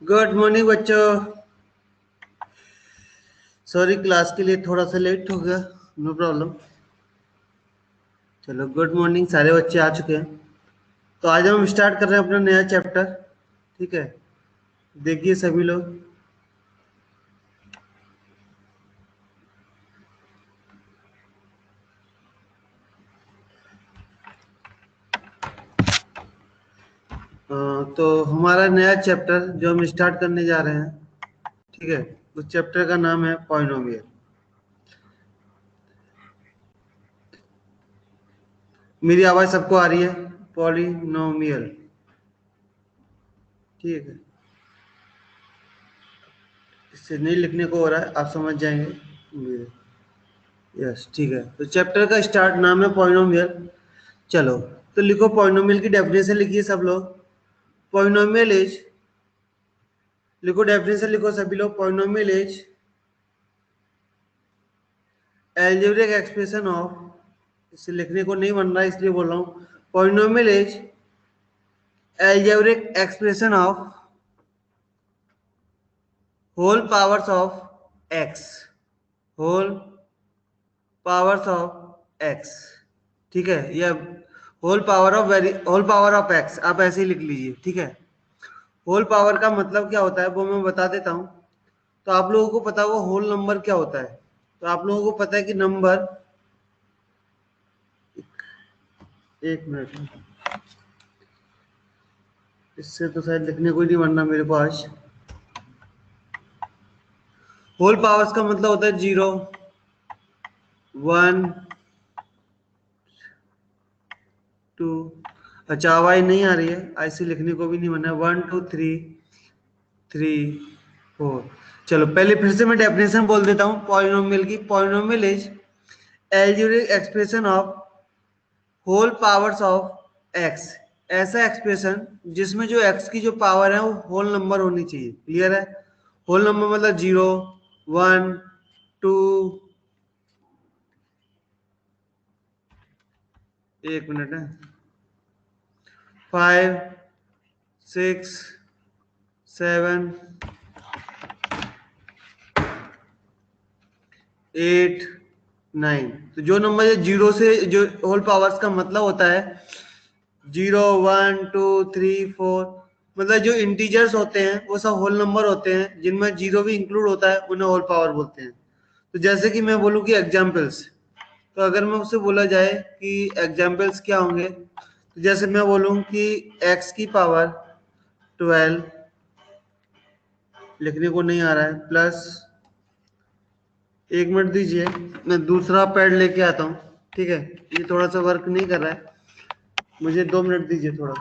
Good morning बच्चों। Sorry class के लिए थोड़ा सा लेट हो गया। No problem. चलो गुड मॉर्निंग, सारे बच्चे आ चुके हैं। तो आज हम स्टार्ट कर रहे हैं अपना नया चैप्टर। ठीक है, देखिए सभी लोग। तो हमारा नया चैप्टर जो हम स्टार्ट करने जा रहे हैं, ठीक है, उस चैप्टर का नाम है पॉलिनोमियल। मेरी आवाज सबको आ रही है? पॉलिनोमियल, ठीक है। इससे नहीं लिखने को हो रहा है, आप समझ जाएंगे। यस, ठीक है। तो चैप्टर का स्टार्ट नाम है पॉलिनोमियल। चलो, तो लिखो पॉलिनोमियल की डेफिनेशन लिखिए सब लोग। पॉलिनोमियल इज, लिखो डेफिनेशन लिखो सभी लोग। Polynomial is algebraic expression of, इसे लिखने को नहीं बन रहा है इसलिए बोल रहा हूँ। Polynomial is algebraic expression of whole powers of X, whole powers of X, ठीक है। या होल पावर ऑफ एक्स, आप ऐसे ही लिख लीजिए, ठीक है। होल पावर का मतलब क्या होता है वो मैं बता देता हूँ। तो आप लोगों को पता होगा होल नंबर क्या होता है। तो आप लोगों को पता है कि नंबर, एक मिनट, इससे तो शायद लिखने को ही नहीं बनना मेरे पास। होल पावर्स का मतलब होता है 0, 1, 2। अच्छा, आवाज नहीं आ रही है, ऐसे लिखने को भी नहीं बनना है। 1 2 3, 3 4। चलो पहले फिर से मैं डेफिनेशन बोल देता हूँ पॉलिनोमियल की। Polynomial is algebraic expression of whole powers of X. ऐसा एक्सप्रेशन जिसमें जो एक्स की जो पावर है वो होल नंबर होनी चाहिए। क्लियर है? होल नंबर मतलब 0, 1, 2, एक मिनट है, 5, 6, 7, 8, 9। तो जो नंबर है जीरो से, जो होल पावर्स का मतलब होता है 0, 1, 2, 3, 4, मतलब जो इंटीजर्स होते हैं वो सब होल नंबर होते हैं। जिनमें जीरो भी इंक्लूड होता है उन्हें होल पावर बोलते हैं। तो जैसे कि मैं बोलूँ कि एग्जाम्पल्स, तो अगर मैं उससे बोला जाए कि एग्जाम्पल्स क्या होंगे, तो जैसे मैं बोलूँ कि x की पावर 12, लिखने को नहीं आ रहा है, प्लस, एक मिनट दीजिए, मैं दूसरा पैड लेके आता हूँ, ठीक है। ये थोड़ा सा वर्क नहीं कर रहा है, मुझे 2 मिनट दीजिए थोड़ा।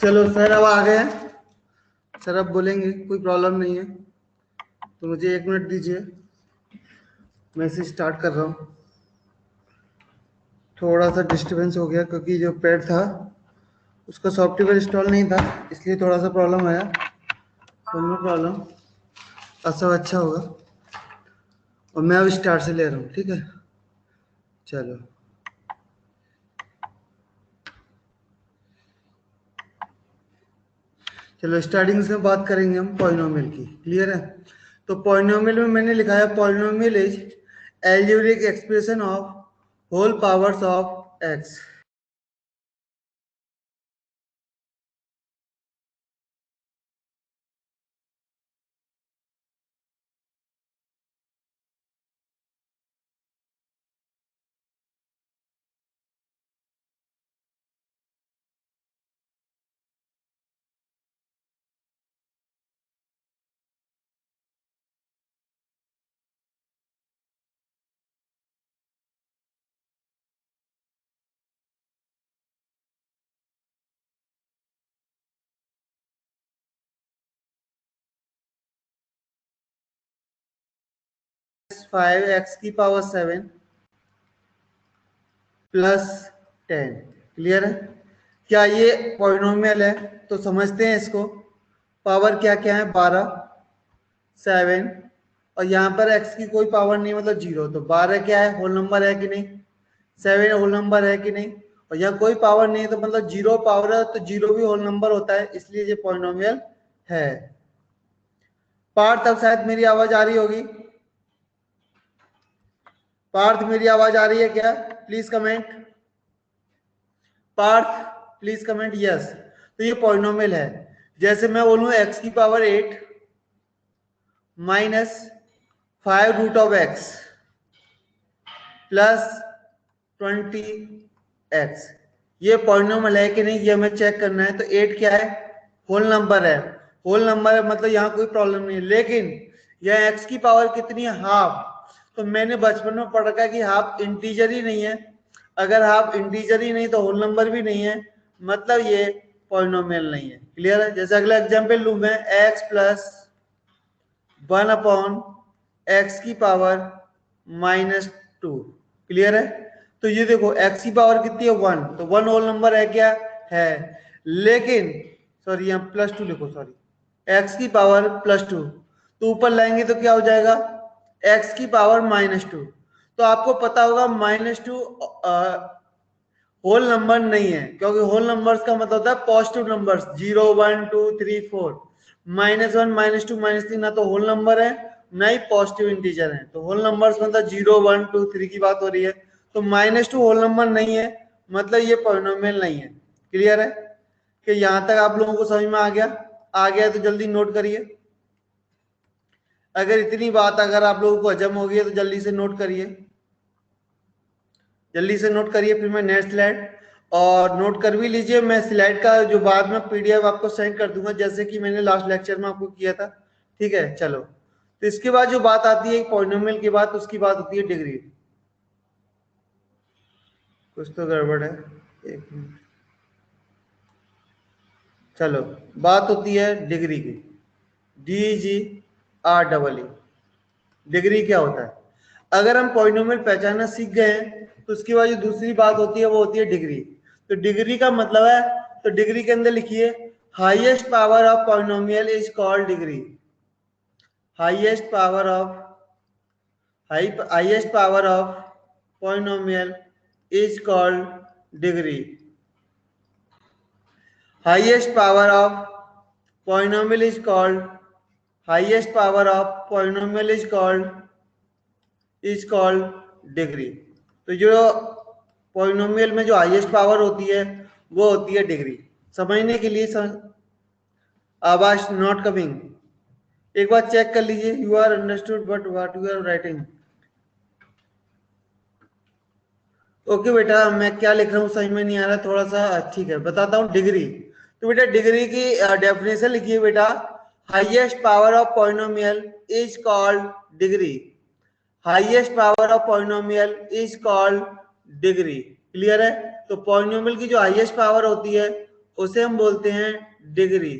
चलो सर अब आ गए हैं, सर अब बोलेंगे, कोई प्रॉब्लम नहीं है तो मुझे 1 मिनट दीजिए, मैं इसे स्टार्ट कर रहा हूँ। थोड़ा सा डिस्टरबेंस हो गया क्योंकि जो पैड था उसका सॉफ्टवेयर इंस्टॉल नहीं था, इसलिए थोड़ा सा प्रॉब्लम आया। नो प्रॉब्लम, सब अच्छा होगा। और मैं अब स्टार्ट से ले रहा हूँ, ठीक है। चलो चलो स्टार्टिंग से बात करेंगे हम पॉलिनोमियल की, क्लियर है। तो पॉलिनोमियल में मैंने लिखा है polynomial is algebraic expression of whole powers of X. Five X की पावर 7 प्लस 10, क्लियर है। क्या ये पॉलिनोमियल है? तो समझते हैं इसको। पावर क्या क्या है? 12, 7, और यहाँ पर x की कोई पावर नहीं मतलब 0, तो 12 क्या है? होल नंबर है कि नहीं? 7 होल नंबर है कि नहीं? और यहाँ कोई पावर नहीं है तो मतलब 0 पावर है, तो 0 भी होल नंबर होता है, इसलिए ये पॉलिनोमियल है। पार्थ, अब शायद मेरी आवाज आ रही होगी। पार्थ मेरी आवाज आ रही है क्या? Please comment. Parth please comment yes. तो ये पॉलिनोमियल है। जैसे मैं बोलूं x की power 8 minus 5 root of x plus 20x, ये पॉलिनोमियल है कि नहीं ये हमें चेक करना है। तो 8 क्या है? होल नंबर है। होल नंबर है मतलब यहाँ कोई प्रॉब्लम नहीं है, लेकिन यह x की पावर कितनी है? हाफ। तो मैंने बचपन में पढ़ रखा है कि हाफ इंटीजर ही नहीं है। अगर हाफ इंटीजर ही नहीं तो होल नंबर भी नहीं है, मतलब ये पॉलिनोमियल नहीं है, क्लियर है। जैसे अगला एग्जांपल लूं मैं, x प्लस 1 अपॉन एक्स की पावर -2, क्लियर है। तो ये देखो x की पावर कितनी है? 1, तो 1 होल नंबर है क्या? है। लेकिन सॉरी यहाँ +2 लिखो, सॉरी x की पावर +2, तो ऊपर लाएंगे तो क्या हो जाएगा? x की पावर -2। तो आपको पता होगा -2 होल नंबर नहीं है, क्योंकि होल नंबर्स का मतलब होता है पॉजिटिव नंबर्स, 0 1 2 3 4। -1 -2 -3 ना तो होल नंबर है ना ही पॉजिटिव इंटीजर है, तो होल नंबर्स मतलब 0 1 2 3 की बात हो रही है। तो -2 होल नंबर नहीं है, मतलब ये पॉलिनोमियल नहीं है, क्लियर है। कि यहां तक आप लोगों को समझ में आ गया? आ गया तो जल्दी नोट करिए। अगर इतनी बात अगर आप लोगों को हजम हो गई है तो जल्दी से नोट करिए, जल्दी से नोट करिए, फिर मैं नेक्स्ट स्लाइड। और नोट कर भी लीजिए, मैं स्लाइड का जो बाद में पीडीएफ आपको सेंड कर दूंगा, जैसे कि मैंने लास्ट लेक्चर में आपको किया था, ठीक है। चलो, तो इसके बाद जो बात आती है पॉलिनोमियल की बात, उसकी बात होती है डिग्री। कुछ तो गड़बड़ है, एक मिनट। चलो, बात होती है डिग्री की, DGREE। डिग्री क्या होता है? अगर हम पॉलिनोमियल पहचानना सीख गए हैं तो उसके बाद जो दूसरी बात होती है वो होती है डिग्री। तो डिग्री का मतलब है, तो डिग्री के अंदर लिखिए, highest power of polynomial is called degree. Highest power of highest power of polynomial is called degree. Highest power of polynomial is called highest power of polynomial is called degree. तो जो polynomial में जो highest power होती है वो होती है degree. समझने के लिए आवाज नॉट कमिंग, एक बार चेक कर लीजिए, you are understood but what you are writing. Okay बेटा, मैं क्या लिख रहा हूँ समझ में नहीं आ रहा, थोड़ा सा ठीक है बताता हूँ। डिग्री, तो बेटा डिग्री की डेफिनेशन लिखिए बेटा, highest power of polynomial is called degree. Highest power of polynomial is called degree, clear है। तो पॉलिनोमियल की जो हाईएस्ट पावर होती है उसे हम बोलते हैं डिग्री।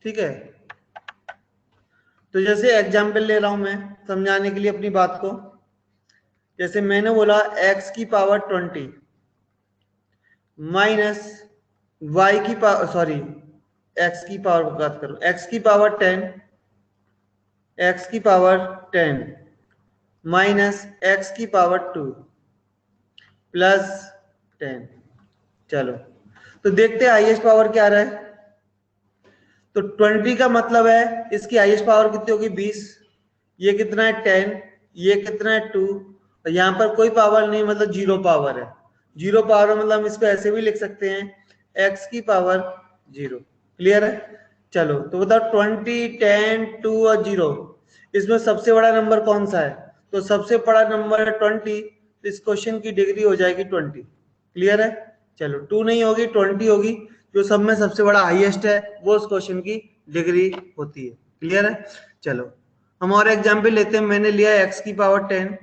ठीक है, तो जैसे एग्जाम्पल ले रहा हूं मैं समझाने के लिए अपनी बात को। जैसे मैंने बोला x की पावर 20 माइनस y की पावर, सॉरी x की पावर बात करो, x की पावर 10, x की पावर 10 माइनस x की पावर 2 प्लस 10। चलो, तो देखते हैं हाईएस्ट पावर क्या आ रहा है। तो 20 का मतलब है इसकी हाईएस्ट पावर कितनी होगी 20, ये कितना है 10, ये कितना है 2, और यहाँ पर कोई पावर नहीं मतलब जीरो पावर है। जीरो पावर मतलब हम इसको ऐसे भी लिख सकते हैं x की पावर 0। क्लियर है? चलो, तो बताओ 20, 10, 2 और 0, इसमें सबसे बड़ा नंबर कौन सा है? तो सबसे बड़ा नंबर है 20, तो इस क्वेश्चन की डिग्री हो जाएगी 20। क्लियर है? चलो, 2 नहीं होगी 20 होगी, जो सब में सबसे बड़ा हाईएस्ट है वो उस क्वेश्चन की डिग्री होती है। क्लियर है? चलो, हम और एग्जाम्पल लेते हैं। मैंने लिया x की पावर 10,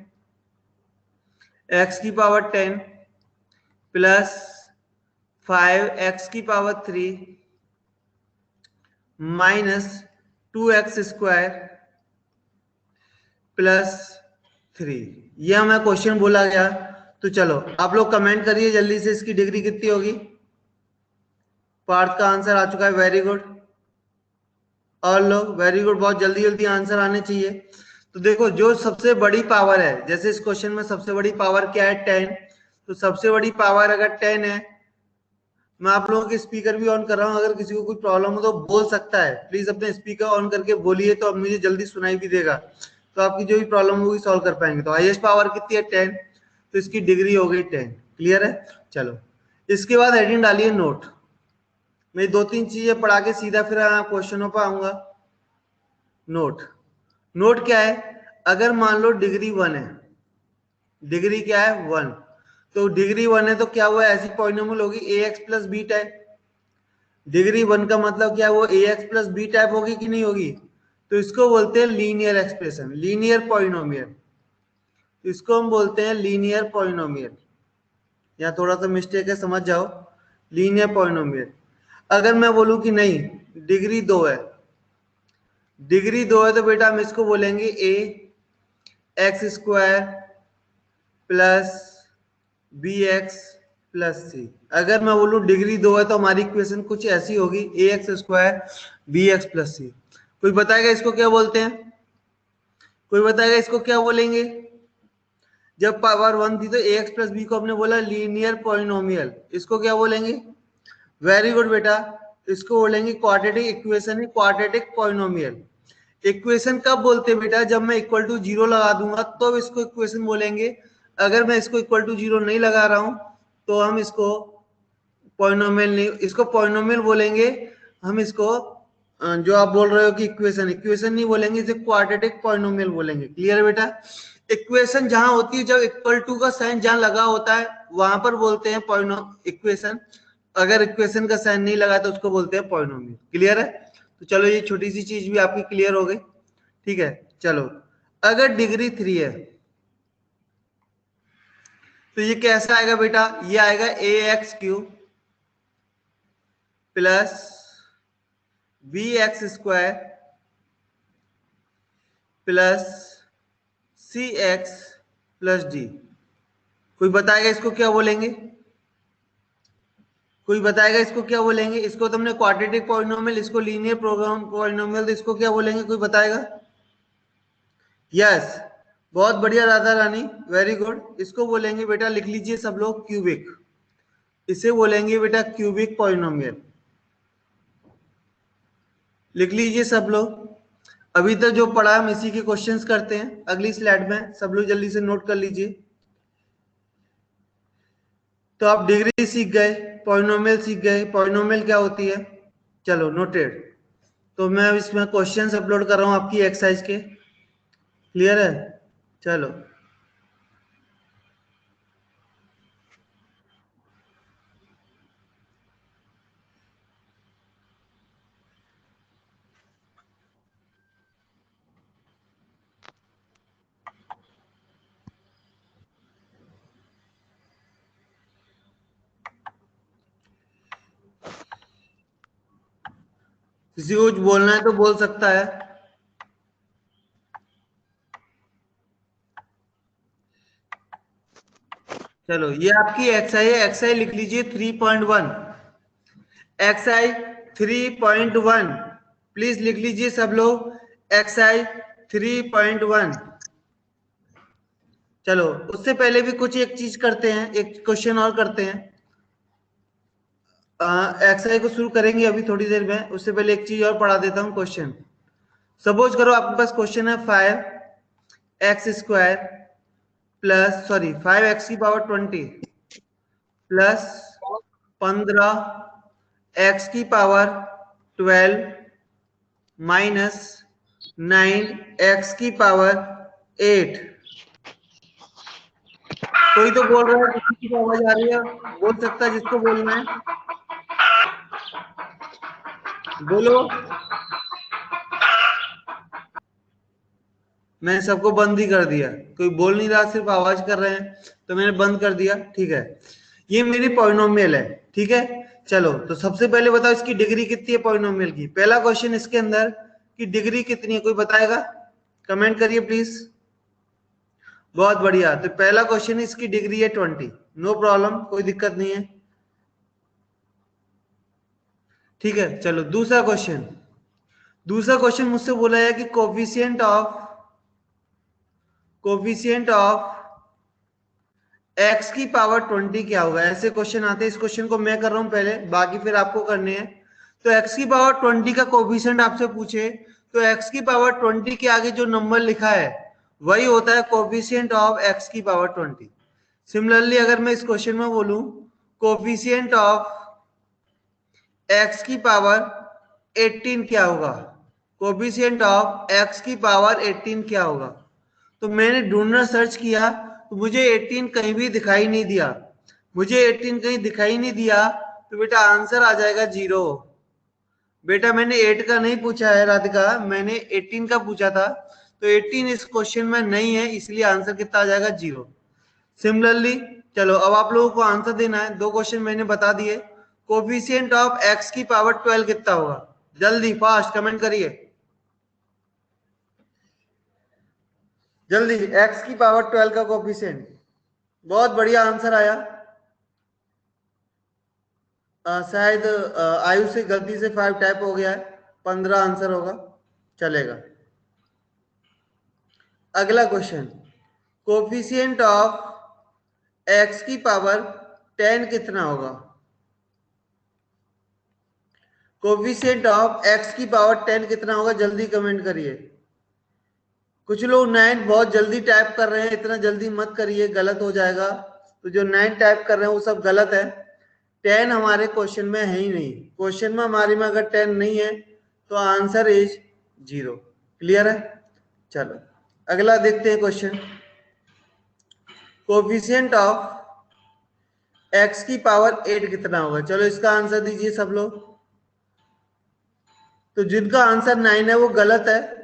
x की पावर 10 प्लस 5x की power 3 minus 2x square plus 3, ये हमें क्वेश्चन बोला गया। तो चलो आप लोग कमेंट करिए जल्दी से, इसकी डिग्री कितनी होगी। पार्थ का आंसर आ चुका है, वेरी गुड। और लोग वेरी गुड, बहुत जल्दी जल्दी आंसर आने चाहिए। तो देखो, जो सबसे बड़ी पावर है, जैसे इस क्वेश्चन में सबसे बड़ी पावर क्या है 10, तो सबसे बड़ी पावर अगर 10 है, मैं आप लोगों के स्पीकर भी ऑन कर रहा हूं, अगर किसी को कोई प्रॉब्लम हो तो बोल सकता है, प्लीज अपने स्पीकर ऑन करके बोलिए, तो अब मुझे जल्दी सुनाई भी देगा, तो आपकी जो भी प्रॉब्लम होगी सॉल्व कर पाएंगे। तो हाईएस्ट पावर कितनी है 10, तो इसकी डिग्री हो गई 10। क्लियर है? चलो, इसके बाद हेडिंग डालिए नोट। मैं दो तीन चीजें पढ़ा के सीधा फिर क्वेश्चनों पर आऊंगा। नोट, नोट क्या है? अगर मान लो डिग्री 1 है, डिग्री क्या है 1, तो डिग्री 1 है तो क्या हुआ, ऐसी पॉलिनोमियल होगी A x plus B type. Degree 1 का मतलब क्या है, वो A x plus B type होगी कि नहीं होगी? तो इसको बोलते हैं लीनियर एक्सप्रेशन, लीनियर पॉलिनोमियल। इसको हम बोलते हैं लीनियर पॉलिनोमियल। यहाँ थोड़ा सा मिस्टेक है, समझ जाओ। Linear polynomial. अगर मैं बोलूं कि नहीं डिग्री 2 है, डिग्री 2 है, तो बेटा हम इसको बोलेंगे A x square plus B x plus C. अगर मैं बोलूं डिग्री 2 है तो हमारी इक्वेशन कुछ ऐसी होगी, A x square B x plus C. कोई बताएगा इसको क्या बोलते हैं? कोई बताएगा इसको क्या बोलेंगे? जब पावर 1 थी तो ए एक्स प्लस बी को हमने बोला लीनियर पॉलिनोमियल, इसको क्या बोलेंगे? वेरी गुड बेटा, इसको बोलेंगे क्वाड्रेटिक इक्वेशन है, क्वाड्रेटिक पॉलिनोमियल। इक्वेशन कब बोलते हैं बेटा? जब मैं इक्वल टू जीरो लगा दूंगा तो इसको इक्वेशन बोलेंगे। अगर मैं इसको इक्वल टू जीरो नहीं लगा रहा हूं तो हम इसको पॉलिनोमियल नहीं, इसको पॉलिनोमियल बोलेंगे। हम इसको जो आप बोल रहे हो कि इक्वेशन, इक्वेशन नहीं बोलेंगे, इसे क्वाड्रेटिक पॉलिनोमियल बोलेंगे। क्लियर है बेटा? इक्वेशन जहां होती है, जब इक्वल टू का साइन जहां लगा होता है वहां पर बोलते हैं पॉलिनो इक्वेशन। अगर इक्वेशन का साइन नहीं लगा तो उसको बोलते हैं पॉलिनोमियल। क्लियर है? तो चलो, ये छोटी सी चीज भी आपकी क्लियर हो गई। ठीक है, चलो, अगर डिग्री 3 है तो ये कैसा आएगा बेटा? ये आएगा A x cube plus B x square plus C x plus D. कोई बताएगा इसको क्या बोलेंगे? कोई बताएगा इसको क्या बोलेंगे? इसको तुमने क्वाड्रेटिक पॉलिनोमियल, इसको लीनियर प्रोग्राम पॉलिनोमियल, तो इसको क्या बोलेंगे? कोई बताएगा? यस, बहुत बढ़िया राधा रानी, वेरी गुड। इसको बोलेंगे बेटा, लिख लीजिए सब लोग, क्यूबिक। इसे बोलेंगे बेटा क्यूबिक पॉलिनोमियल। लिख लीजिए सब लोग। अभी तक जो पढ़ा हम इसी के क्वेश्चंस करते हैं अगली स्लाइड में, सब लोग जल्दी से नोट कर लीजिए। तो आप डिग्री सीख गए, पॉलिनोमियल सीख गए, पॉलिनोमियल क्या होती है। चलो, नोटेड। तो मैं अब इसमें क्वेश्चंस अपलोड कर रहा हूं आपकी एक्सरसाइज के। क्लियर है? चलो, किसी को कुछ बोलना है तो बोल सकता है। चलो ये आपकी एक्सआई है, एक्सआई लिख लीजिए 3.1। एक्सआई 3.1 प्लीज लिख लीजिए सब लोग, एक्सआई 3.1। चलो उससे पहले भी कुछ एक चीज करते हैं, एक क्वेश्चन और करते हैं। एक्सआई को शुरू करेंगे अभी थोड़ी देर में, उससे पहले एक चीज और पढ़ा देता हूँ क्वेश्चन। सपोज करो आपके पास क्वेश्चन है 5x² plus 5x⁻20 plus 15x⁻12 minus 9x⁻8। कोई तो बोल रहा है, किसी की आवाज आ रही है, बोल सकता है जिसको बोलना है बोलो। मैंने सबको बंद ही कर दिया, कोई बोल नहीं रहा, सिर्फ आवाज कर रहे हैं तो मैंने बंद कर दिया। ठीक है, ये मेरी पॉलिनोमियल है। ठीक है, चलो तो सबसे पहले बताओ इसकी डिग्री कितनी है पॉलिनोमियल की। पहला क्वेश्चन इसके अंदर की डिग्री कितनी है, कोई बताएगा? कमेंट करिए प्लीज। बहुत बढ़िया, तो पहला क्वेश्चन इसकी डिग्री है 20। नो प्रॉब्लम, कोई दिक्कत नहीं है। ठीक है, चलो दूसरा क्वेश्चन। दूसरा क्वेश्चन मुझसे बोला है कि कोफिशिएंट ऑफ x⁻20 क्या होगा। ऐसे क्वेश्चन आते हैं, इस क्वेश्चन को मैं कर रहा हूं पहले, बाकी फिर आपको करने हैं। तो x⁻20 का कोफिशिएंट आपसे पूछे तो x⁻20 के आगे जो नंबर लिखा है वही होता है कोफिशिएंट ऑफ x⁻20। सिमिलरली अगर मैं इस क्वेश्चन में बोलूं कोफिशिएंट ऑफ x⁻18 क्या होगा, कोफिशिएंट ऑफ x⁻18 क्या होगा। तो मैंने ढूंढना सर्च किया तो मुझे 18 कहीं भी दिखाई नहीं दिया। मुझे 18 कहीं दिखाई नहीं दिया तो बेटा आंसर आ जाएगा 0। बेटा मैंने 8 का नहीं पूछा है राधिका, मैंने 18 का पूछा था, तो 18 इस क्वेश्चन में नहीं है, इसलिए आंसर कितना आ जाएगा 0। सिमिलरली चलो अब आप लोगों को आंसर देना है। दो क्वेश्चन मैंने बता दिए। कोफिशिएंट ऑफ x⁻12 कितना होगा, जल्दी फास्ट कमेंट करिए जल्दी। x⁻12 का कोफिशिएंट, बहुत बढ़िया आंसर आया। शायद आयु से गलती से 5 टाइप हो गया है, 15 आंसर होगा, चलेगा। अगला क्वेश्चन, कोफिशिएंट ऑफ x⁻10 कितना होगा। कोफिशिएंट ऑफ x⁻10 कितना होगा, जल्दी कमेंट करिए। कुछ लोग 9 बहुत जल्दी टाइप कर रहे हैं, इतना जल्दी मत करिए, गलत हो जाएगा। तो जो 9 टाइप कर रहे हैं वो सब गलत है। 10 हमारे क्वेश्चन में है ही नहीं, क्वेश्चन में हमारे में अगर 10 नहीं है तो आंसर इज 0। क्लियर है, चलो अगला देखते हैं क्वेश्चन। कोफिशिएंट ऑफ x⁻8 कितना होगा, चलो इसका आंसर दीजिए सब लोग। तो जिनका आंसर 9 है वो गलत है,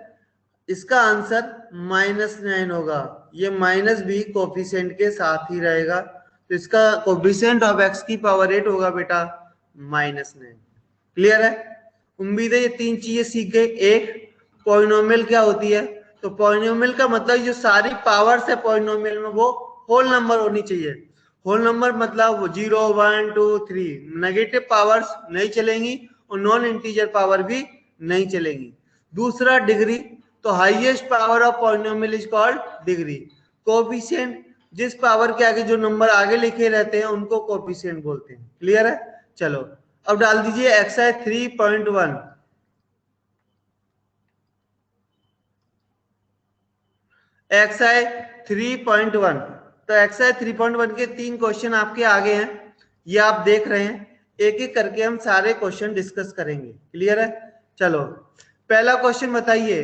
इसका आंसर -9 होगा। ये माइनस भी कोफिशिएंट के साथ ही रहेगा, तो इसका कोफिशिएंट ऑफ x⁻8 होगा बेटा -9। क्लियर है, उम्मीद है ये 3 चीजें सीख गए। एक, पॉलिनोमियल क्या होती है, तो पॉलिनोमियल का मतलब जो सारी पावर्स है पॉलिनोमियल में वो होल नंबर होनी चाहिए। होल नंबर मतलब 0 1 2 3, नेगेटिव पावर्स नहीं चलेंगी और नॉन इंटीजर पावर भी नहीं चलेंगी। दूसरा डिग्री, तो highest power of polynomial is called degree. Coefficient, जिस पावर के आगे जो नंबर आगे लिखे रहते हैं उनको कोफिशिएंट बोलते हैं। क्लियर है, चलो अब डाल दीजिए एक्सआई 3.1। एक्सआई 3.1, तो एक्सआई 3.1 के 3 क्वेश्चन आपके आगे हैं, ये आप देख रहे हैं। एक एक करके हम सारे क्वेश्चन डिस्कस करेंगे। क्लियर है, चलो पहला क्वेश्चन बताइए,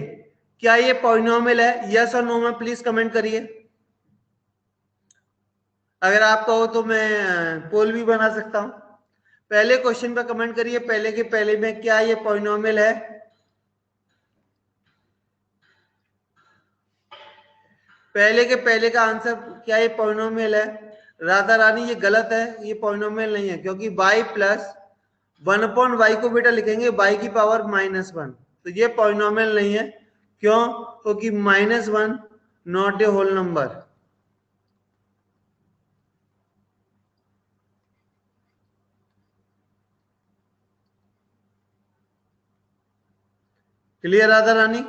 क्या ये पॉलिनोमियल है, यस और नो में प्लीज कमेंट करिए। अगर आप कहो तो मैं पोल भी बना सकता हूं। पहले क्वेश्चन पे कमेंट करिए, पहले के पहले में, क्या ये पॉलिनोमियल है। पहले के पहले का आंसर, क्या ये पॉलिनोमियल है। राधा रानी ये गलत है, ये पॉलिनोमियल नहीं है, क्योंकि y प्लस 1/y को बेटा लिखेंगे y की पावर -1, तो ये पॉलिनोमियल नहीं है। क्यों? क्योंकि -1 not a whole number. Clear Radha Rani?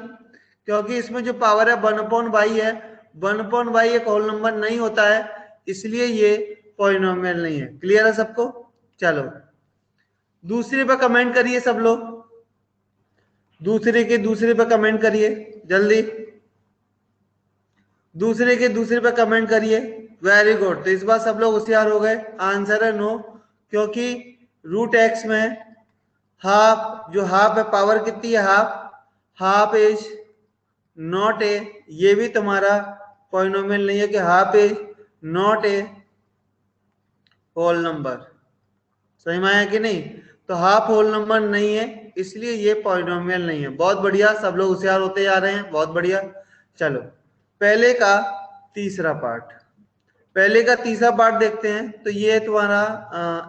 क्योंकि इसमें जो पावर है 1/y है, 1/y एक होल नंबर नहीं होता है, इसलिए ये पॉलिनोमियल नहीं है। क्लियर है सबको? चलो दूसरे पे कमेंट करिए सब लोग, दूसरे पे कमेंट करिए जल्दी, दूसरे पे कमेंट करिए। वेरी गुड, तो इस बार सब लोग होशियार हो गए। आंसर है नो, क्योंकि √x में हाफ, जो हाफ है पावर कितनी है, हाफ इज नॉट ए, ये भी तुम्हारा पॉलिनोमियल नहीं है कि half is not a whole number. समझ में आया कि नहीं? तो हाफ होल नंबर नहीं है, इसलिए ये पॉलिनोमियल नहीं है। बहुत बढ़िया, सब लोग होशियार होते जा रहे हैं, बहुत बढ़िया। चलो पहले का तीसरा पार्ट, पहले का तीसरा पार्ट देखते हैं। तो ये है तुम्हारा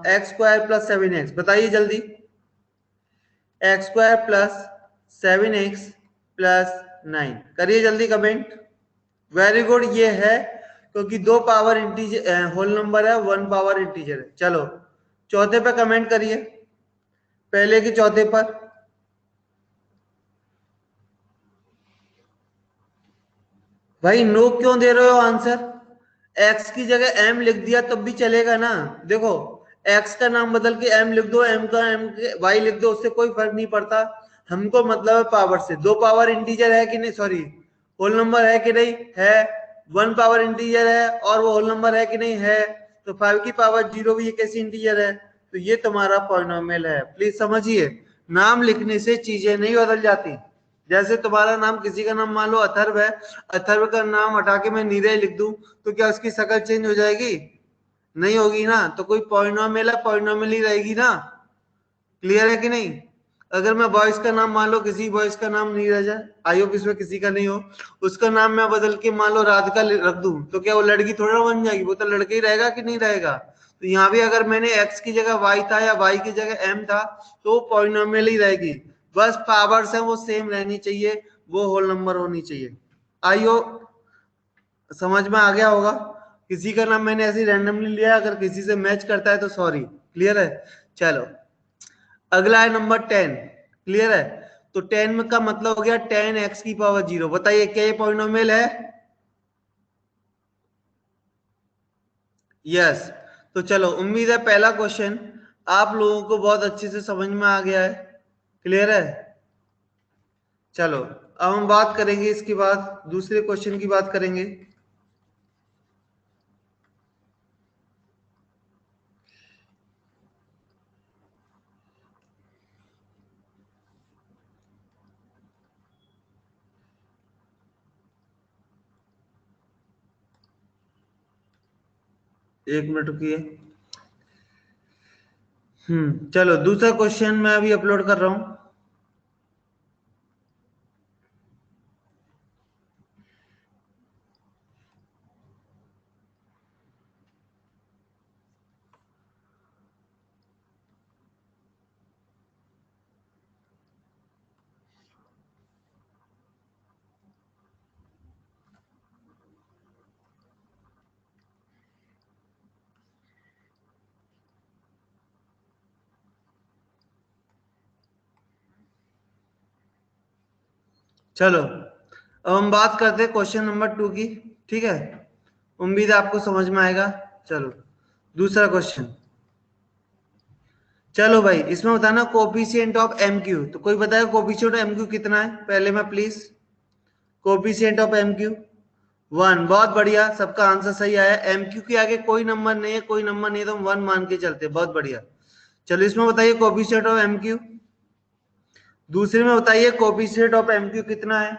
x² + 7x, बताइए जल्दी। x² + 7x + 9, करिए जल्दी कमेंट। वेरी गुड, ये है क्योंकि 2 पावर इंटीजर होल नंबर है, 1 पावर इंटीजर है। चलो चौथे पे कमेंट करिए, पहले के चौथे पर। भाई नो क्यों दे रहे हो आंसर? x की जगह m लिख दिया तब भी चलेगा ना। देखो x का नाम बदल के m लिख दो, m का m के y लिख दो, उससे कोई फर्क नहीं पड़ता। हमको मतलब है पावर से। 2 पावर इंटीजर है कि नहीं, सॉरी होल नंबर है कि नहीं है, 1 पावर इंटीजर है और वो होल नंबर है कि नहीं है, तो 5 की पावर 0 भी एक ऐसी इंटीजर है, तो ये तुम्हारा पॉलिनोमियल है। प्लीज समझिए, नाम लिखने से चीजें नहीं बदल जाती। जैसे तुम्हारा नाम, किसी का नाम मान लो अथर्व है, अथर्व का नाम हटा के मैं नीरज लिख दूं तो क्या उसकी शक्ल चेंज हो जाएगी? नहीं होगी ना। तो कोई पॉलिनोमियल है, पॉलिनोमियल ही रहेगी ना। क्लियर है कि नहीं? अगर मैं बॉयज का नाम मान लो, किसी बॉयज का नाम नीरज है, आई होप इसमें किसी का नहीं हो, उसका नाम मैं बदल के मान लो राधिका रख दूं, तो क्या वो लड़की थोड़ा ना बन जाएगी? वो तो लड़का ही रहेगा कि नहीं रहेगा? तो यहाँ भी अगर मैंने x की जगह y था या y की जगह m था, तो वो पॉलिनोमियल ही रहेगी। बस पावर्स है वो सेम रहनी चाहिए, वो होल नंबर होनी चाहिए। आई होप समझ में आ गया होगा। किसी का नाम मैंने ऐसे रैंडमली लिया, अगर किसी से मैच करता है तो सॉरी। क्लियर है? चलो अगला है नंबर 10। क्लियर है? तो 10 में का मतलब हो गया 10x⁻0। बताइए क्या ये पॉलिनोमियल है? यस। तो चलो उम्मीद है पहला क्वेश्चन आप लोगों को बहुत अच्छे से समझ में आ गया है। क्लियर है? चलो अब हम बात करेंगे, इसके बाद दूसरे क्वेश्चन की बात करेंगे। एक मिनट रुकिए। चलो दूसरा क्वेश्चन मैं अभी अपलोड कर रहा हूं। चलो अब हम बात करते हैं क्वेश्चन नंबर 2 की। ठीक है, उम्मीद है आपको समझ में आएगा। चलो दूसरा क्वेश्चन। चलो भाई इसमें बताना कोफिशिएंट ऑफ एम क्यू। तो कोई बताएगा कोफिशिएंट ऑफ एम क्यू कितना है? पहले मैं please, coefficient of M Q 1। बहुत बढ़िया, सबका आंसर सही आया। एम क्यू के आगे कोई नंबर नहीं है, कोई नंबर नहीं है तो हम 1 मान के चलते। बहुत बढ़िया। चलो इसमें बताइए कोफिशिएंट ऑफ एम क्यू। दूसरे में बताइए कोफिशिएंट ऑफ एम क्यू कितना है?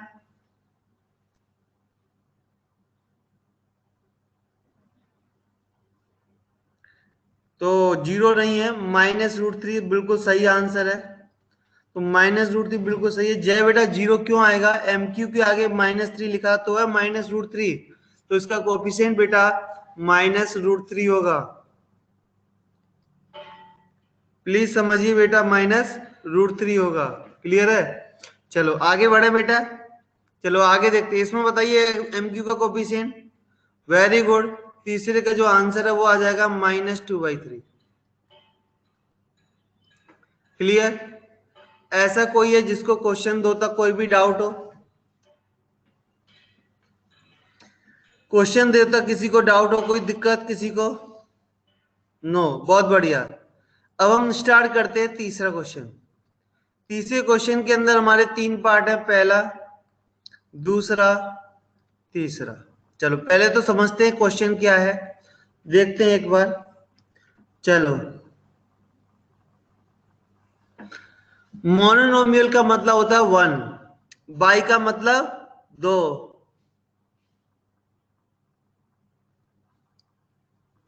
तो 0 नहीं है, -√3 बिल्कुल सही आंसर है। तो -√3 बिल्कुल सही है। जय बेटा 0 क्यों आएगा? एम क्यू के आगे -3 लिखा तो है -√3, तो इसका कोफिशिएंट बेटा -√3 होगा। प्लीज समझिए बेटा, -√3 होगा। क्लियर है? चलो आगे बढ़े बेटा। चलो आगे देखते हैं, इसमें बताइए एमक्यू का कोफिशिएंट। Very good. तीसरे का जो आंसर है वो आ जाएगा -2/3। क्लियर? ऐसा कोई है जिसको क्वेश्चन 2 तक कोई भी डाउट हो? क्वेश्चन 2 तक किसी को डाउट हो, कोई दिक्कत किसी को? नो, बहुत बढ़िया। अब हम स्टार्ट करते हैं तीसरा क्वेश्चन। तीसरे क्वेश्चन के अंदर हमारे 3 पार्ट है, पहला, दूसरा, तीसरा। चलो पहले तो समझते हैं क्वेश्चन क्या है, देखते हैं एक बार। चलो, मोनोनोमियल का मतलब होता है 1, बाई का मतलब 2।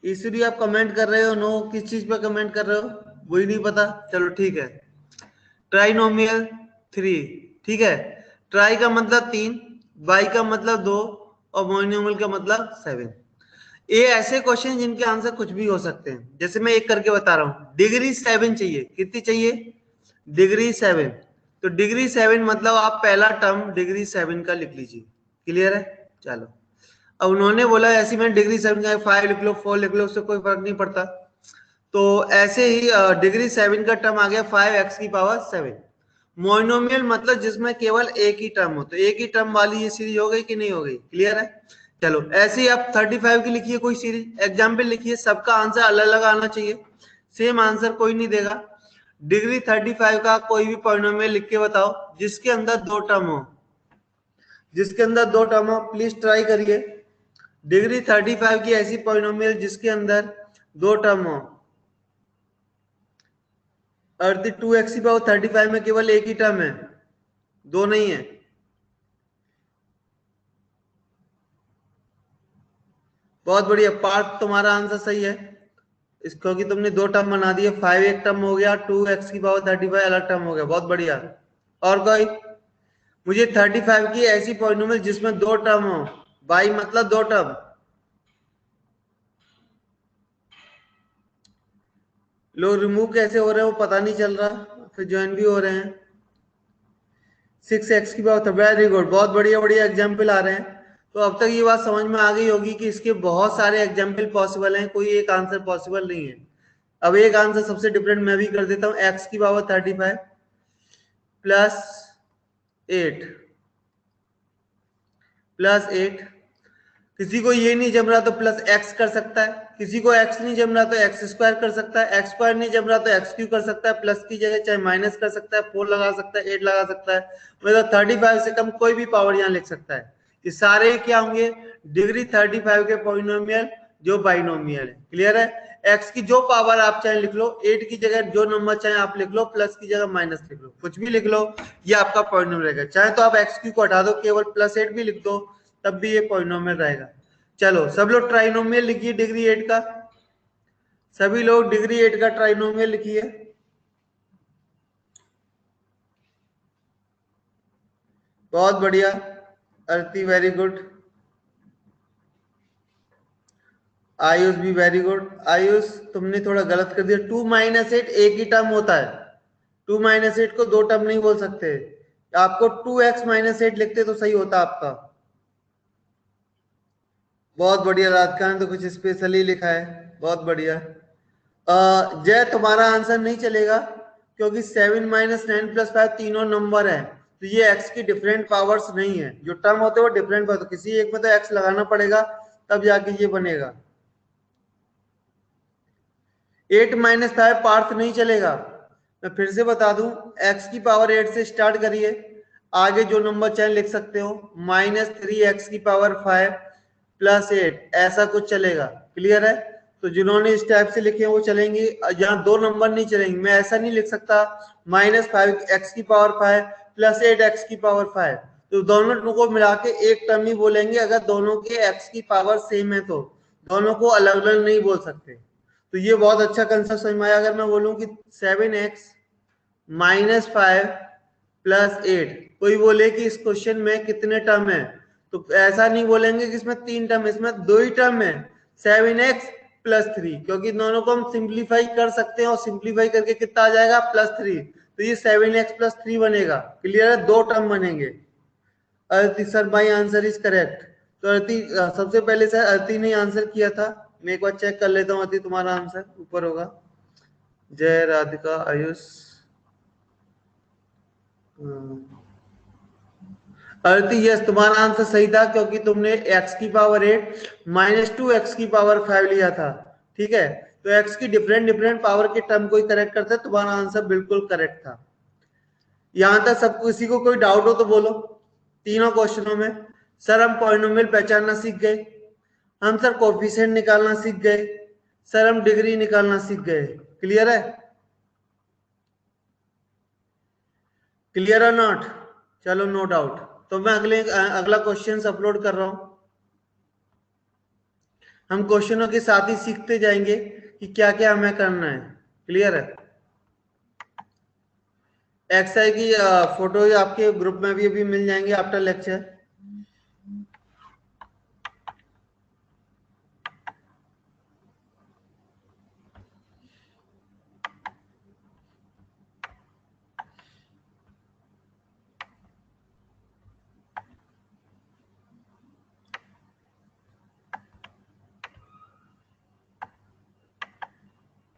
इसलिए आप कमेंट कर रहे हो नो, किस चीज पे कमेंट कर रहे हो? वही नहीं पता। चलो ठीक है। ट्राइनोमियल 3, ठीक है। ट्राई का मतलब 3, बाई का मतलब 2, और मोनोमियल का मतलब 7। ये ऐसे क्वेश्चन जिनके आंसर कुछ भी हो सकते हैं। जैसे मैं एक करके बता रहा हूं, डिग्री 7 चाहिए। कितनी चाहिए? डिग्री 7। तो डिग्री 7 मतलब आप पहला टर्म डिग्री 7 का लिख लीजिए। क्लियर है? चलो, अब उन्होंने बोला ऐसे में डिग्री 7 का 5 लिख लो, 4 लिख लो, उससे कोई फर्क नहीं पड़ता। तो ऐसे ही डिग्री 7 का टर्म आ गया 5x⁻7। मोनोमियल मतलब जिसमें केवल एक ही टर्म हो। तो एक ही टर्म वाली ये सीरीज हो गई कि नहीं हो गई? क्लियर है? चलो ऐसे ही आप 35 की लिखिए कोई सीरीज, एग्जाम्पल लिखिए, सबका आंसर अलग अलग आना चाहिए, सेम आंसर कोई नहीं देगा। डिग्री 35 का कोई भी पॉलिनोमियल लिख के बताओ जिसके अंदर 2 टर्म हो। जिसके अंदर 2 टर्म हो प्लीज ट्राई करिए। डिग्री 35 की ऐसी पॉलिनोमियल जिसके अंदर 2 टर्म हो। और 2x⁻35 में केवल एक ही टर्म है, 2 नहीं है। बहुत बढ़िया पार्थ, तुम्हारा आंसर सही है। इसको कि तुमने 2 टर्म बना दिए, 5 एक टर्म हो गया, 2x⁻35 अलग टर्म हो गया। बहुत बढ़िया। और कोई? मुझे 35 की ऐसी पॉलिनोमियल जिसमें 2 टर्म हो, बाई मतलब 2 टर्म। लोग रिमूव कैसे हो रहे हैं वो पता नहीं चल रहा, फिर ज्वाइन भी हो रहे हैं। 6x⁻, वेरी गुड, बहुत बढ़िया बढ़िया एग्जाम्पल आ रहे हैं। तो अब तक ये बात समझ में आ गई होगी कि इसके बहुत सारे एग्जाम्पल पॉसिबल हैं, कोई एक आंसर पॉसिबल नहीं है। अब एक आंसर सबसे डिफरेंट मैं भी कर देता हूँ, x⁻35 +8 किसी को ये नहीं जम रहा तो +x कर सकता है, किसी को x नहीं जम रहा तो x² कर सकता है, x² नहीं जम रहा तो x³ कर सकता है, प्लस की जगह चाहे माइनस कर सकता है, 4 लगा सकता है, 8 लगा सकता है, मतलब 35 से कम कोई भी पावर यहाँ लिख सकता है। ये सारे क्या होंगे? डिग्री 35 के पॉलिनोमियल जो बाइनोमियल है। क्लियर है? x की जो पावर आप चाहे लिख लो, 8 की जगह जो नंबर चाहे आप लिख लो, प्लस की जगह माइनस लिख लो, कुछ भी लिख लो, ये आपका पॉलिनोमियल रहेगा। चाहे तो आप x³ को हटा दो, केवल +8 भी लिख दो, तब भी ये पॉलिनोमियल रहेगा। चलो सब लोग ट्राइनोमियल लिखिए डिग्री 8 का। सभी लोग डिग्री 8 का ट्राइनोमियल लिखिए। बहुत बढ़िया अरती, वेरी गुड। आयुष भी वेरी गुड। आयुष तुमने थोड़ा गलत कर दिया, 2 - 8 एक ही टर्म होता है। 2 - 8 को 2 टर्म नहीं बोल सकते। आपको 2x - 8 लिखते तो सही होता आपका। बहुत बढ़िया राधिका ने तो कुछ स्पेशल ही लिखा है, बहुत बढ़िया। जय तुम्हारा आंसर नहीं चलेगा क्योंकि 7 - 9 + 5 तीनों नंबर है, तो ये x की डिफरेंट पावर्स नहीं है। जो टर्म होते हैं वो डिफरेंट पावर, तो किसी एक में तो x लगाना पड़ेगा तब जाके ये बनेगा। 8 - 5 पार्थ नहीं चलेगा। मैं फिर से बता दूं, x⁻8 से स्टार्ट करिए, आगे जो नंबर चाहे लिख सकते हो, -3x⁵ +8 ऐसा कुछ चलेगा। क्लियर है? तो जिन्होंने इस टाइप से लिखे वो चलेंगे। यहाँ 2 नंबर नहीं चलेंगे, मैं ऐसा नहीं लिख सकता -5x⁵ +8x⁵। तो दोनों को मिला के एक टर्म ही बोलेंगे अगर दोनों के x की पावर सेम है, तो दोनों को अलग अलग नहीं बोल सकते। तो ये बहुत अच्छा कंसेप्ट समझ में आया। अगर मैं बोलूं कि 7x - 5 +8, कोई बोले कि इस क्वेश्चन में कितने टर्म है, तो ऐसा नहीं बोलेंगे कि इसमें 3 टर्म है, इसमें 2 ही टर्म है, 7x +3, क्योंकि दोनों को हम सिंप्लीफाई कर सकते हैं और सिंप्लीफाई करके कितना आ जाएगा +3, तो ये 7x + 3 बनेगा। क्लियर है, 2 टर्म बनेंगे। Aditi sir my answer is correct. तो अदिति सबसे पहले सर अदिति ने आंसर किया था, मैं एक बार चेक कर लेता हूँ। अदिति तुम्हारा आंसर ऊपर होगा। जय राधिका आयुष, अदिति यस तुम्हारा आंसर सही था, क्योंकि तुमने x की पावर 8 - 2x की पावर 5 लिया था। ठीक है, तो x की डिफरेंट डिफरेंट पावर के टर्म को ही करेक्ट करते हैं। तुम्हारा आंसर बिल्कुल करेक्ट था। यहां तक सब किसी को कोई डाउट हो तो बोलो। तीनों क्वेश्चनों में सर हम पॉलिनोमियल पहचानना सीख गए, हम सर कोएफिशिएंट निकालना सीख गए, सर हम डिग्री निकालना सीख गए। क्लियर है? क्लियर है नॉट? चलो नो डाउट। तो मैं अगला क्वेश्चन अपलोड कर रहा हूं। हम क्वेश्चनों के साथ ही सीखते जाएंगे कि क्या क्या हमें करना है। क्लियर है? एक्सआई की फोटो आपके ग्रुप में भी अभी मिल जाएंगे आफ्टर लेक्चर।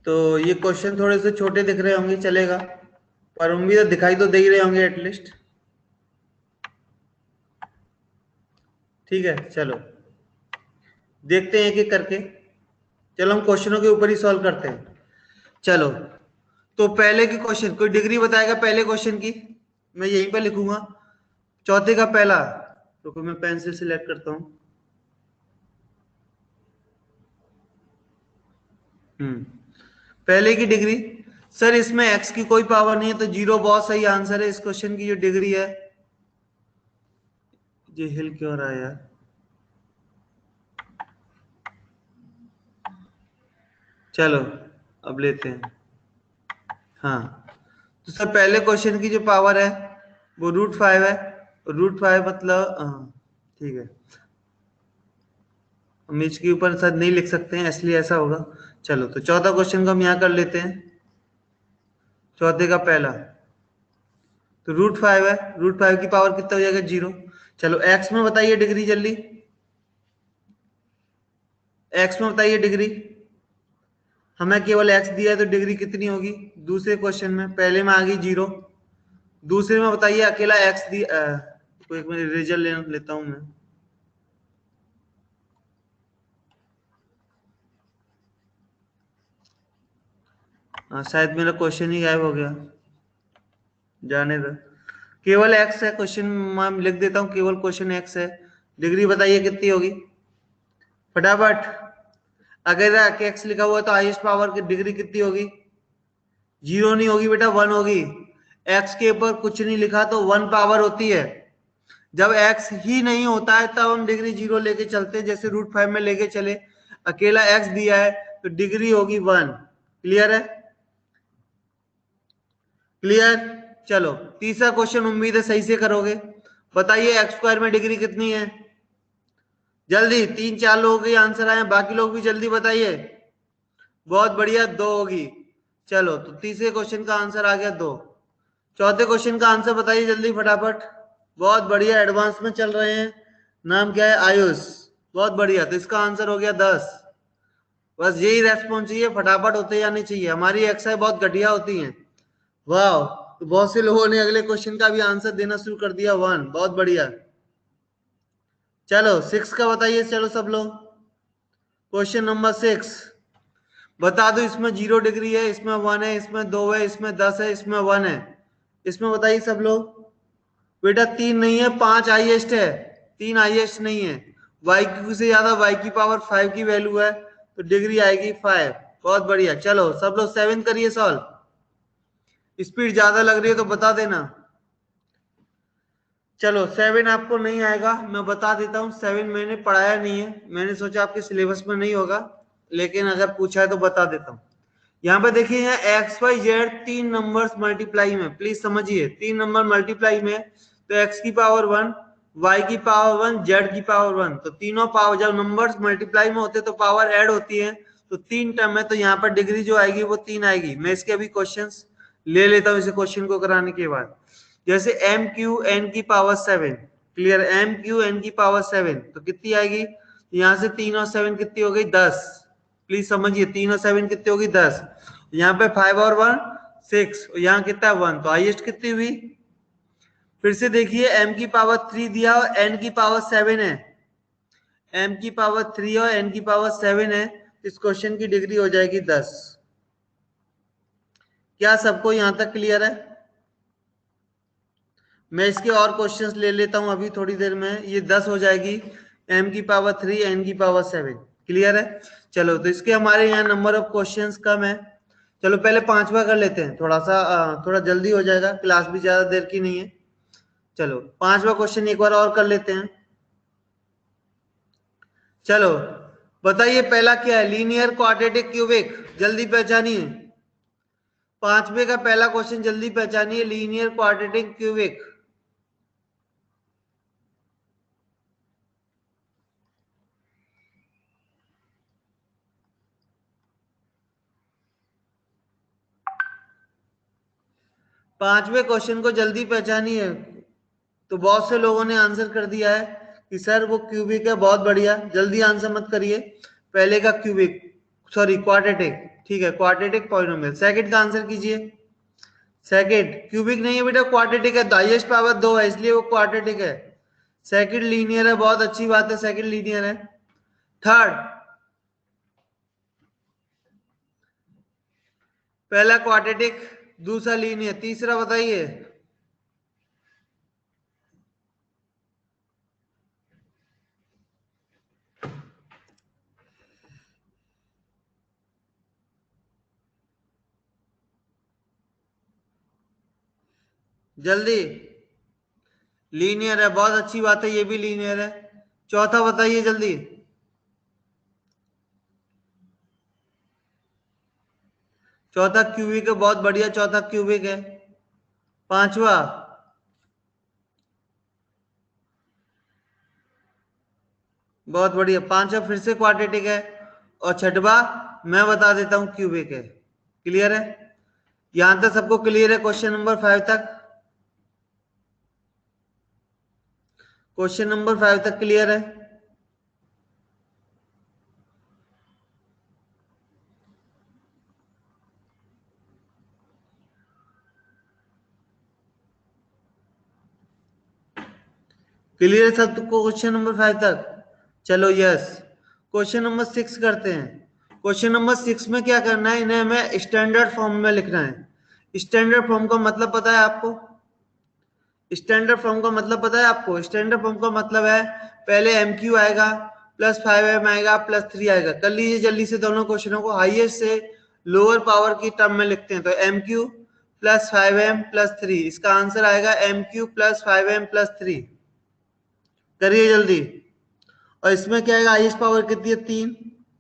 तो ये क्वेश्चन थोड़े से छोटे दिख रहे होंगे, चलेगा, पर उम्मीद दिखाई तो दे ही रहे होंगे एटलीस्ट। ठीक है, चलो देखते हैं एक एक करके। चलो हम क्वेश्चनों के ऊपर ही सॉल्व करते हैं। चलो, तो पहले की क्वेश्चन कोई डिग्री बताएगा पहले क्वेश्चन की? मैं यहीं पर लिखूंगा। चौथे का पहला, रुको मैं पेंसिल सिलेक्ट करता हूं। पहले की डिग्री, सर इसमें x की कोई पावर नहीं है तो 0 बहुत सही आंसर है। इस क्वेश्चन की जो डिग्री है, ये हिल क्यों रहा है यार? चलो अब लेते हैं। हाँ, तो सर पहले क्वेश्चन की जो पावर है वो √5 है। √5 मतलब ठीक है, हम इसके ऊपर सर नहीं लिख सकते हैं इसलिए ऐसा होगा। चलो, तो चौथा क्वेश्चन को हम यहाँ कर लेते हैं। चौथे का पहला, तो √5 है, √5 की पावर कितना हो जाएगा? 0। चलो एक्स में बताइए डिग्री जल्दी, एक्स में बताइए डिग्री। हमें केवल एक्स दिया है तो डिग्री कितनी होगी? दूसरे क्वेश्चन में पहले में आ गई 0, दूसरे में बताइए अकेला एक्स दिया। तो एक मिनट रिजल्ट ले लेता हूं मैं। शायद मेरा क्वेश्चन ही गायब हो गया, जाने दो। केवल एक्स है क्वेश्चन, मैं लिख देता हूँ केवल क्वेश्चन एक्स है। डिग्री बताइए कितनी होगी फटाफट। अगर एक्स लिखा हुआ है तो हाईएस्ट पावर की डिग्री कितनी होगी? 0 नहीं होगी बेटा, 1 होगी। एक्स के ऊपर कुछ नहीं लिखा तो 1 पावर होती है। जब एक्स ही नहीं होता है तब हम डिग्री 0 लेके चलते हैं, जैसे √5 में लेके चले। अकेला एक्स दिया है तो डिग्री होगी 1। क्लियर है? क्लियर? चलो तीसरा क्वेश्चन उम्मीद है सही से करोगे। बताइए x² में डिग्री कितनी है? जल्दी, 3-4 लोगों के आंसर आए, बाकी लोग भी जल्दी बताइए। बहुत बढ़िया, 2 होगी। चलो, तो तीसरे क्वेश्चन का आंसर आ गया 2। चौथे क्वेश्चन का आंसर बताइए जल्दी फटाफट। बहुत बढ़िया, एडवांस में चल रहे हैं। नाम क्या है? आयुष। बहुत बढ़िया, तो इसका आंसर हो गया 10। बस यही रेस्पॉन्स चाहिए, फटाफट होते जाने चाहिए। हमारी एक्सरसाइज बहुत घटिया होती है। वाह, तो बहुत से लोगों ने अगले क्वेश्चन का भी आंसर देना शुरू कर दिया। 1, बहुत बढ़िया। चलो 6 का बताइए। चलो सब लोग, क्वेश्चन नंबर 6 बता दो। इसमें 0 डिग्री है, इसमें 1 है, इसमें 2 है, इसमें 10 है, इसमें 1 है। इसमें बताइए सब लोग। बेटा 3 नहीं है, 5 हाईएस्ट है। 3 हाईएस्ट नहीं है। y की से ज्यादा y की पावर 5 की वैल्यू है तो डिग्री आएगी 5। बहुत बढ़िया। चलो सब लोग 7 करिए सॉल्व। स्पीड ज्यादा लग रही है तो बता देना। चलो 7 आपको नहीं आएगा, मैं बता देता हूँ। 7 मैंने पढ़ाया नहीं है, मैंने सोचा आपके सिलेबस में नहीं होगा, लेकिन अगर पूछा है तो बता देता हूँ। यहाँ पे देखिए, यहाँ X Y Z 3 numbers multiply में, प्लीज समझिए 3 नंबर मल्टीप्लाई में, तो एक्स की पावर 1, वाई की पावर 1, जेड की पावर 1, तो तीनों पावर जब नंबर्स मल्टीप्लाई में होते तो पावर ऐड होती है, तो 3 टर्म है, तो यहाँ पर डिग्री जो आएगी वो 3 आएगी। मैं इसके अभी क्वेश्चंस ले लेता हूँ इसे क्वेश्चन को कराने के बाद। जैसे एम क्यू एन की power 7, clear, M Q N की पावर 7 तो कितनी आएगी, यहाँ से 3 और 7 कितनी हो गई 10। प्लीज समझिए 3 और 7 कितनी होगी 10। यहाँ पे 5 और 1 6, यहाँ कितना 1, तो हाईएस्ट कितनी हुई। फिर से देखिए m की पावर 3 दिया और n की पावर 7 है, m की पावर 3 और n की पावर 7 है, इस क्वेश्चन की डिग्री हो जाएगी 10। क्या सबको यहां तक क्लियर है। मैं इसके और क्वेश्चंस ले लेता हूं अभी थोड़ी देर में। ये 10 हो जाएगी, m की पावर 3 n की पावर 7, क्लियर है। चलो तो इसके हमारे यहाँ नंबर ऑफ क्वेश्चंस कम है। चलो पहले 5वां कर लेते हैं, थोड़ा जल्दी हो जाएगा, क्लास भी ज्यादा देर की नहीं है। चलो 5वां क्वेश्चन एक बार और कर लेते हैं। चलो बताइए पहला क्या है, लीनियर क्वाड्रेटिक क्यूबिक, जल्दी पहचानिए। 5वें का पहला क्वेश्चन जल्दी पहचानिए, लीनियर क्वाड्रेटिक क्यूबिक। पांचवें क्वेश्चन को जल्दी पहचानिए। तो बहुत से लोगों ने आंसर कर दिया है कि सर वो क्यूबिक है, बहुत बढ़िया, जल्दी आंसर मत करिए। पहले का क्यूबिक, सॉरी क्वाड्रेटिक, ठीक है, क्वाड्रेटिक पॉलिनोमियल। सेकंड का आंसर कीजिए। सेकंड क्यूबिक नहीं है बेटा, क्वाड्रेटिक है, हाईएस्ट पावर 2 है इसलिए वो क्वाड्रेटिक है। सेकंड लीनियर है, बहुत अच्छी बात है, सेकंड लीनियर है। थर्ड, पहला क्वाड्रेटिक, दूसरा लीनियर, तीसरा बताइए। जल्दी, लीनियर है, बहुत अच्छी बात है, ये भी लीनियर है। चौथा बताइए जल्दी। चौथा क्यूबिक है, बहुत बढ़िया, चौथा क्यूबिक है। पांचवा, बहुत बढ़िया, पांचवा फिर से क्वाड्रेटिक है। और छठवा मैं बता देता हूं क्यूबिक है। क्लियर है, यहां तक सबको क्लियर है क्वेश्चन नंबर 5 तक। क्वेश्चन नंबर 5 तक क्लियर है। क्लियर है सबको क्वेश्चन नंबर 5 तक। चलो यस, क्वेश्चन नंबर 6 करते हैं। क्वेश्चन नंबर 6 में क्या करना है, इन्हें हमें स्टैंडर्ड फॉर्म में लिखना है। स्टैंडर्ड फॉर्म का मतलब पता है आपको, स्टैंडर्ड फॉर्म का मतलब पता है आपको। स्टैंडर्ड फॉर्म का मतलब है पहले एम क्यू आएगा, प्लस 5m आएगा, प्लस 3 आएगा। कर लीजिए जल्दी से दोनों क्वेश्चनों को, हाईएस्ट से लोअर पावर की टर्म में लिखते हैं। तो M Q plus 5m plus 3, इसका आंसर आएगा M Q plus 5m plus 3। करिए जल्दी। और इसमें क्या आएगा, हाईएस्ट पावर कितनी है 3,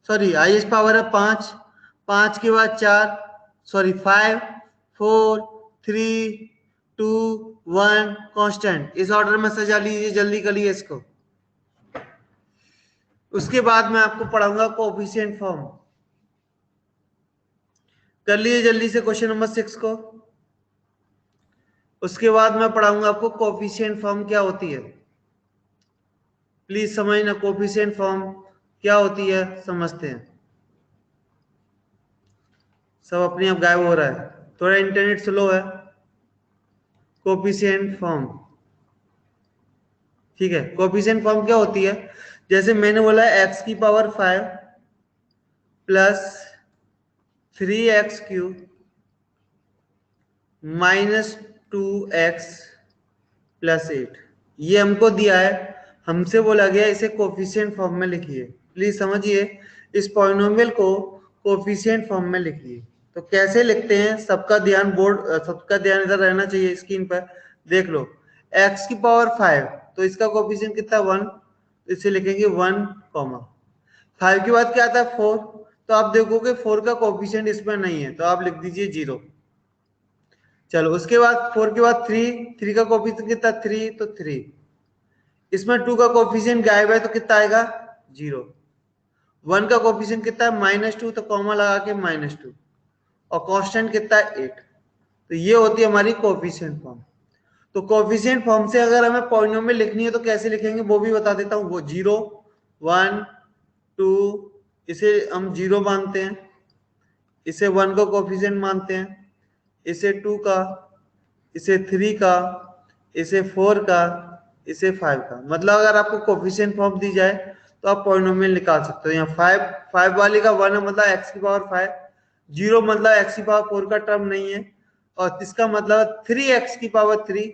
सॉरी हाईएस्ट पावर है 5, 5 के बाद 4, सॉरी 5 4 3 2 1 कांस्टेंट। इस ऑर्डर में सजा लीजिए, जल्दी करिए इसको। उसके बाद मैं आपको पढ़ाऊंगा कोएफिशिएंट फॉर्म। कर लिए जल्दी से क्वेश्चन नंबर 6 को। उसके बाद मैं पढ़ाऊंगा आपको कोएफिशिएंट फॉर्म क्या होती है। प्लीज समझना, कोएफिशिएंट फॉर्म क्या होती है समझते हैं। सब अपने आप गायब हो रहा है, थोड़ा इंटरनेट स्लो है। कोएफिशिएंट फॉर्म, ठीक है, कोएफिशिएंट फॉर्म क्या होती है, जैसे मैंने बोला x की power 5 plus 3x³ minus 2x plus 8, ये हमको दिया है, हमसे बोला गया इसे कोएफिशिएंट फॉर्म में लिखिए। प्लीज समझिए, इस पॉलिनोमियल को कोएफिशिएंट फॉर्म में लिखिए। तो कैसे लिखते हैं, सबका ध्यान इधर रहना चाहिए स्क्रीन पर। देख लो, x की पावर 5, तो इसका कोएफिशिएंट कितना 1, इसे लिखेंगे 1, 5 के बाद क्या आता है 4, तो आप देखोगे 4 का कोएफिशिएंट इसमें नहीं है, तो आप लिख दीजिए 0। चलो उसके बाद 4 के बाद 3 का कोएफिशिएंट कितना 3, तो 3, इसमें 2 का कोएफिशिएंट गायब है तो कितना आएगा 0। 1 का कोफिशिएंट कितना है -2, तो कॉमा लगा के -2, और कांस्टेंट कितना है 8। तो ये होती है हमारी कोफिशिएंट फॉर्म। तो कोफिशिएंट फॉर्म से अगर हमें पॉलिनोमियल लिखनी है तो कैसे लिखेंगे वो भी बता देता हूँ। वो 0, 1, 2, इसे हम 0 मानते हैं, इसे 1 का कोफिशिएंट मानते हैं, इसे 2 का, इसे 3 का, इसे 4 का, इसे 5 का। मतलब अगर आपको कोफिशिएंट फॉर्म दी जाए तो आप पॉलिनोमियल निकाल सकते हो। यहाँ 5 वाली का 1 मतलब x की पावर 5, 0 मतलब x की पावर 4 का टर्म नहीं है, और इसका मतलब 3x की पावर 3,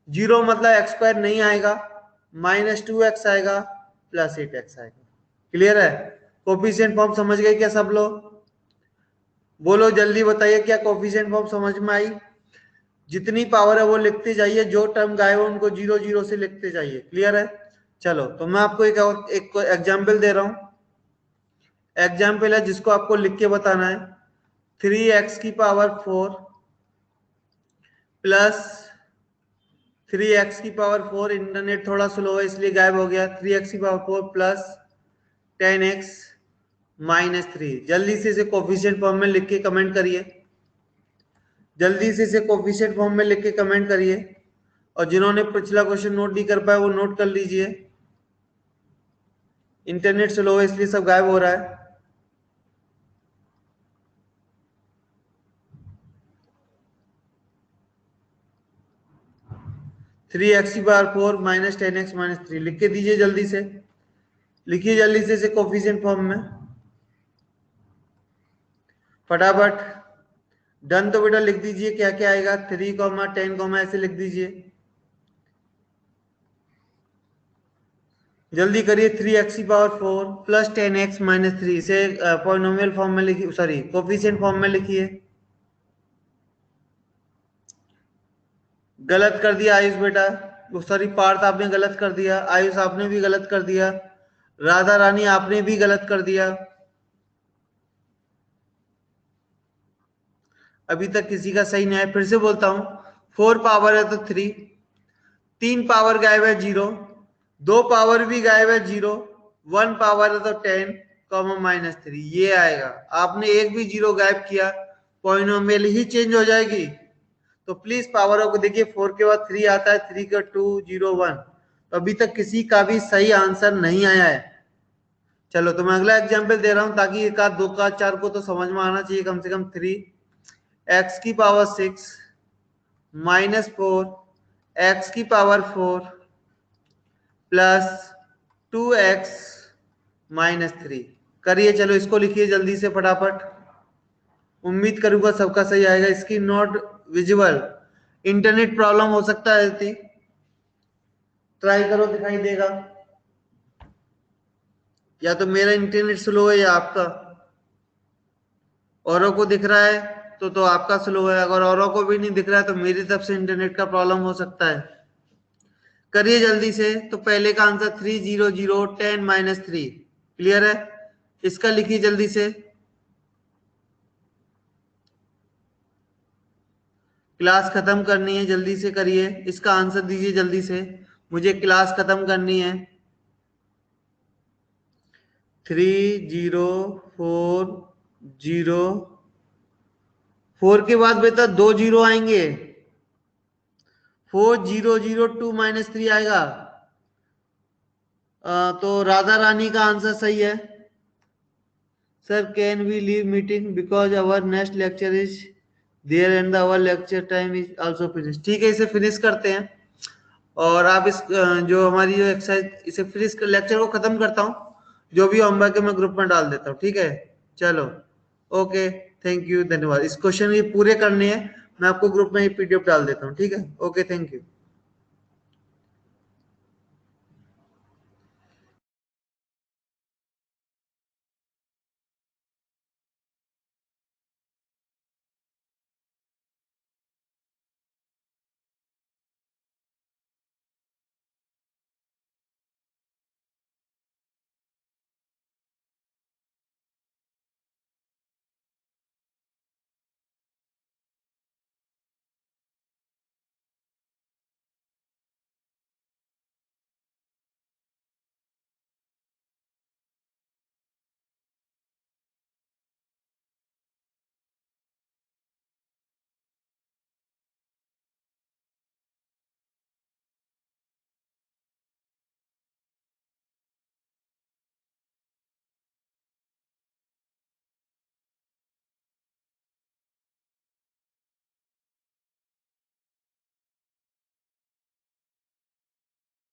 0 मतलब x स्क्वायर नहीं आएगा, -2x आएगा, +8x आएगा। क्लियर है? कोफिशिएंट फॉर्म समझ गए क्या सब लोग? बोलो जल्दी बताइए, क्या कोफिशिएंट फॉर्म समझ में आई? जितनी पावर है वो लिखते जाइए, जो टर्म गायब हो उनको 0 0 से लिखते जाइए। क्लियर है? चलो, तो मैं आपको एक एग्जाम्पल दे रहा हूं। एग्जाम्पल है जिसको आपको लिख के बताना है। 3x की पावर 4 प्लस 3x की पावर 4, इंटरनेट थोड़ा स्लो है इसलिए गायब हो गया। 3x की पावर 4 प्लस 10x -3। जल्दी से इसे कोफिशिएंट फॉर्म में लिख के कमेंट करिए। जल्दी से इसे कोफिशिएंट फॉर्म में लिख के कमेंट करिए। और जिन्होंने पिछला क्वेश्चन नोट नहीं कर पाया वो नोट कर लीजिए। इंटरनेट स्लो है इसलिए सब गायब हो रहा है। थ्री एक्स की पावर 4 -10x -3 लिख के दीजिए जल्दी से। लिखिए जल्दी से इसे कोफिशिएंट फॉर्म में फटाफट। डन तो बेटा लिख दीजिए क्या क्या आएगा। 3, 10, ऐसे लिख दीजिए। जल्दी करिए। 3x की पावर 4 प्लस 10x -3 इसे पॉलिनोमियल फॉर्म में लिखिए, सॉरी कोफिशिएंट फॉर्म में लिखिए। गलत कर दिया आयुष बेटा, सॉरी पार्थ आपने गलत कर दिया, आयुष आपने भी गलत कर दिया, राधा रानी आपने भी गलत कर दिया। अभी तक किसी का सही नहीं है। फिर से बोलता हूं, 4 पावर है तो 3, 3 पावर गायब है 0, 2 पावर भी गायब है 0, 1 पावर है तो 10, -3 ये आएगा। आपने एक भी 0 गायब किया पॉलिनोमियल ही चेंज हो जाएगी। तो प्लीज पावरों को देखिए, 4 के बाद 3 आता है, 3 का 2, 0, 1। तो अभी तक किसी का भी सही आंसर नहीं आया है। चलो, तो मैं अगला एग्जांपल दे रहा हूं ताकि एक आध 2 का 4 को तो समझ में आना चाहिए कम से कम। 3x की पावर 6 -4 x की पावर 4 प्लस 2x -3 करिए। चलो इसको लिखिए जल्दी से फटाफट। उम्मीद करूंगा सबका सही आएगा। Screen not visible, internet problem हो सकता है। ट्राई करो, दिखाई देगा। या तो मेरा इंटरनेट स्लो है या आपका। औरों को दिख रहा है तो आपका स्लो है। अगर औरों को भी नहीं दिख रहा है तो मेरी तरफ से इंटरनेट का प्रॉब्लम हो सकता है। करिए जल्दी से। तो पहले का आंसर 3, 0, 0, 10 -3 क्लियर है? इसका लिखिए जल्दी से। क्लास खत्म करनी है, जल्दी से करिए। इसका आंसर दीजिए जल्दी से, मुझे क्लास खत्म करनी है। 3, 0, 4, 0, 4 के बाद बेटा 2 0 आएंगे। 4, 0, 0, 2 -3 आएगा। तो राधा रानी का आंसर सही है। Sir can we leave meeting because our next lecture is there and our lecture time is also finish. ठीक है, इसे फिनिश करते हैं। और आप इस जो हमारी जो एक्सरसाइज, इसे फिनिश कर लेक्चर को खत्म करता हूँ। जो भी होमवर्क है मैं ग्रुप में डाल देता हूँ। ठीक है, चलो ओके, थैंक यू, धन्यवाद। इस क्वेश्चन ये पूरे करने हैं, मैं आपको ग्रुप में पीडीएफ डाल देता हूँ। ठीक है, ओके, थैंक यू।